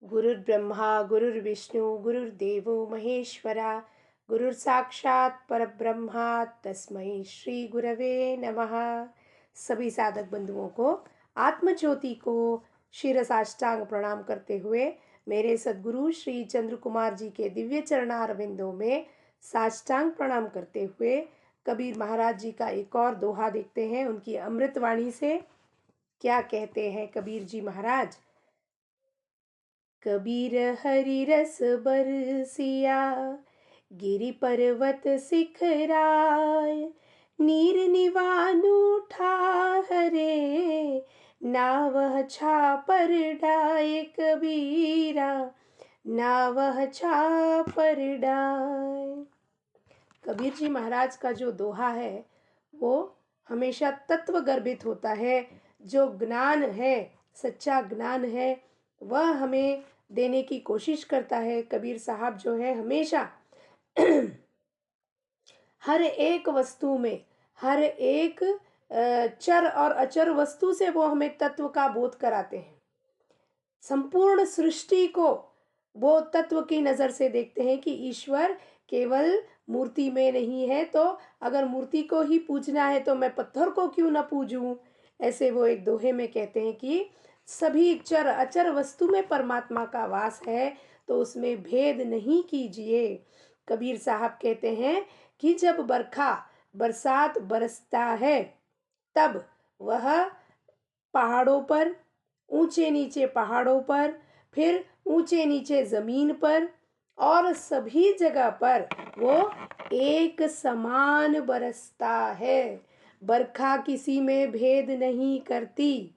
गुरुर्ब्रह्मा गुरुर्विष्णु गुरुर्देवो महेश्वरा गुरुर्साक्षात् परब्रह्मा तस्मै श्री गुरवे नमः। सभी साधक बंधुओं को आत्मज्योति को शिरसाष्टांग प्रणाम करते हुए मेरे सद्गुरु श्री चंद्र कुमार जी के दिव्य चरणारविंदों में साष्टांग प्रणाम करते हुए कबीर महाराज जी का एक और दोहा देखते हैं। उनकी अमृत वाणी से क्या कहते हैं कबीर जी महाराज। कबीर हरि रस बरसिया गिरि पर्वत सिखराय, नीर निवान उठा हरे नावह छापर डाय। कबीरा नावह छापर डाय। कबीर जी महाराज का जो दोहा है वो हमेशा तत्व गर्भित होता है। जो ज्ञान है, सच्चा ज्ञान है, वह हमें देने की कोशिश करता है। कबीर साहब जो है हमेशा हर एक वस्तु में, हर एक चर और अचर वस्तु से वो हमें तत्व का बोध कराते हैं। संपूर्ण सृष्टि को वो तत्व की नजर से देखते हैं कि ईश्वर केवल मूर्ति में नहीं है, तो अगर मूर्ति को ही पूजना है तो मैं पत्थर को क्यों ना पूजूं। ऐसे वो एक दोहे में कहते हैं कि सभी चर अचर वस्तु में परमात्मा का वास है, तो उसमें भेद नहीं कीजिए। कबीर साहब कहते हैं कि जब बरसात बरसता है तब वह पहाड़ों पर, ऊंचे नीचे पहाड़ों पर, फिर ऊंचे नीचे जमीन पर और सभी जगह पर वो एक समान बरसता है। बरखा किसी में भेद नहीं करती।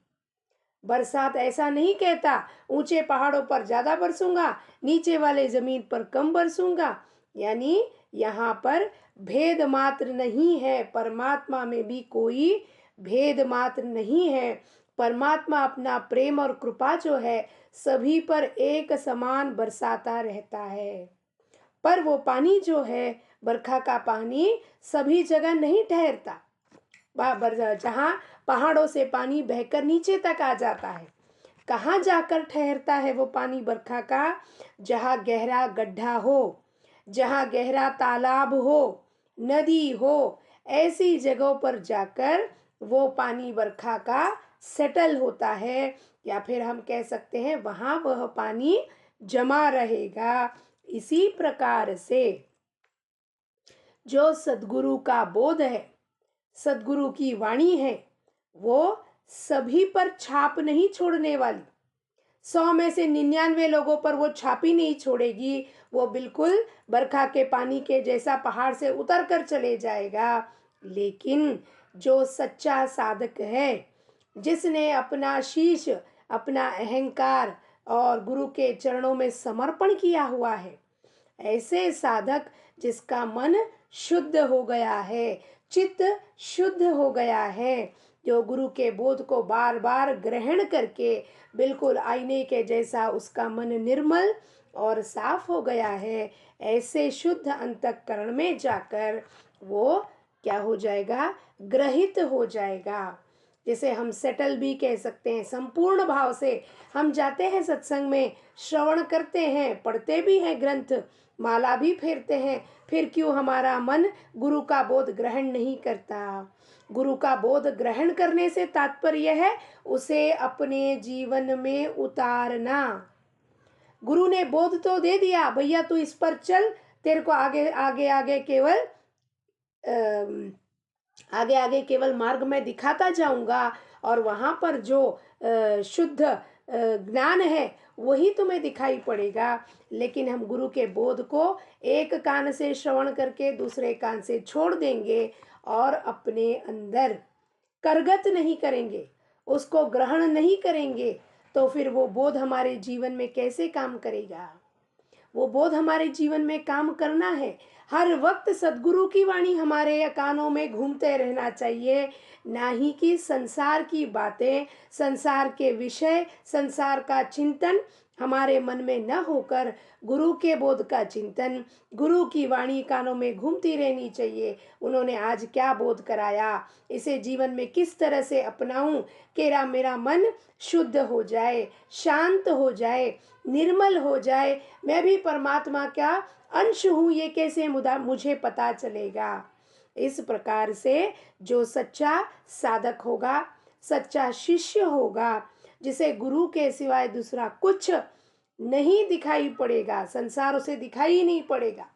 बरसात ऐसा नहीं कहता ऊंचे पहाड़ों पर ज्यादा बरसूंगा, नीचे वाले जमीन पर कम बरसूंगा। यानी यहाँ पर भेद मात्र नहीं है। परमात्मा में भी कोई भेद मात्र नहीं है। परमात्मा अपना प्रेम और कृपा जो है सभी पर एक समान बरसाता रहता है। पर वो पानी जो है, बरखा का पानी सभी जगह नहीं ठहरता। जहाँ पहाड़ों से पानी बहकर नीचे तक आ जाता है, कहाँ जाकर ठहरता है वो पानी बरखा का? जहाँ गहरा गड्ढा हो, जहाँ गहरा तालाब हो, नदी हो, ऐसी जगहों पर जाकर वो पानी बरखा का सेटल होता है, या फिर हम कह सकते हैं वहाँ वह पानी जमा रहेगा। इसी प्रकार से जो सद्गुरु का बोध है, सद्गुरु की वाणी है, वो सभी पर छाप नहीं छोड़ने वाली। 100 में से 99 लोगों पर वो छाप ही नहीं छोड़ेगी। वो बिल्कुल बरखा के पानी के जैसा पहाड़ से उतर कर चले जाएगा। लेकिन जो सच्चा साधक है, जिसने अपना शीश, अपना अहंकार और गुरु के चरणों में समर्पण किया हुआ है, ऐसे साधक जिसका मन शुद्ध हो गया है, चित्त शुद्ध हो गया है, जो गुरु के बोध को बार बार ग्रहण करके बिल्कुल आईने के जैसा उसका मन निर्मल और साफ हो गया है, ऐसे शुद्ध अंतःकरण में जाकर वो क्या हो जाएगा? ग्रहित हो जाएगा। जिसे हम सेटल भी कह सकते हैं। संपूर्ण भाव से हम जाते हैं सत्संग में, श्रवण करते हैं, पढ़ते भी हैं ग्रंथ, माला भी फेरते हैं, फिर क्यों हमारा मन गुरु का बोध ग्रहण नहीं करता? गुरु का बोध ग्रहण करने से तात्पर्य है उसे अपने जीवन में उतारना। गुरु ने बोध तो दे दिया, भैया तू इस पर चल, तेरे को आगे आगे आगे केवल आगे आगे केवल मार्ग में दिखाता जाऊंगा, और वहां पर जो शुद्ध ज्ञान है वही तुम्हें दिखाई पड़ेगा। लेकिन हम गुरु के बोध को एक कान से श्रवण करके दूसरे कान से छोड़ देंगे और अपने अंदर करगत नहीं करेंगे, उसको ग्रहण नहीं करेंगे, तो फिर वो बोध हमारे जीवन में कैसे काम करेगा? वो बोध हमारे जीवन में काम करना है। हर वक्त सद्गुरु की वाणी हमारे कानों में घूमते रहना चाहिए, ना ही कि संसार की बातें, संसार के विषय, संसार का चिंतन हमारे मन में न होकर गुरु के बोध का चिंतन, गुरु की वाणी कानों में घूमती रहनी चाहिए। उन्होंने आज क्या बोध कराया, इसे जीवन में किस तरह से अपनाऊं कि मेरा मन शुद्ध हो जाए, शांत हो जाए, निर्मल हो जाए, मैं भी परमात्मा का अंश हूँ, ये कैसे मुझे पता चलेगा। इस प्रकार से जो सच्चा साधक होगा, सच्चा शिष्य होगा, जिसे गुरु के सिवाय दूसरा कुछ नहीं दिखाई पड़ेगा, संसार उसे दिखाई नहीं पड़ेगा,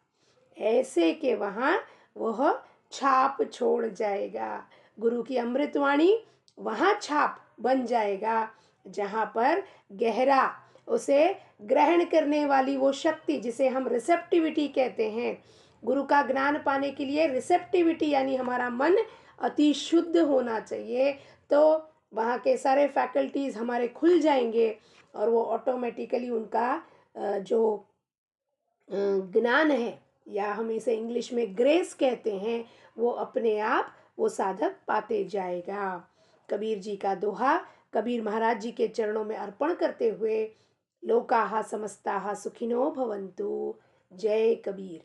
ऐसे के वहाँ वह छाप छोड़ जाएगा। गुरु की अमृतवाणी वहाँ छाप बन जाएगा, जहाँ पर गहरा उसे ग्रहण करने वाली वो शक्ति, जिसे हम रिसेप्टिविटी कहते हैं। गुरु का ज्ञान पाने के लिए रिसेप्टिविटी यानी हमारा मन अति शुद्ध होना चाहिए, तो वहाँ के सारे फैकल्टीज हमारे खुल जाएंगे और वो ऑटोमेटिकली उनका जो ज्ञान है, या हम इसे इंग्लिश में ग्रेस कहते हैं, वो अपने आप वो साधक पाते जाएगा। कबीर जी का दोहा कबीर महाराज जी के चरणों में अर्पण करते हुए, लोकाहा समस्ताहा सुखिनो भवन्तु। जय कबीर।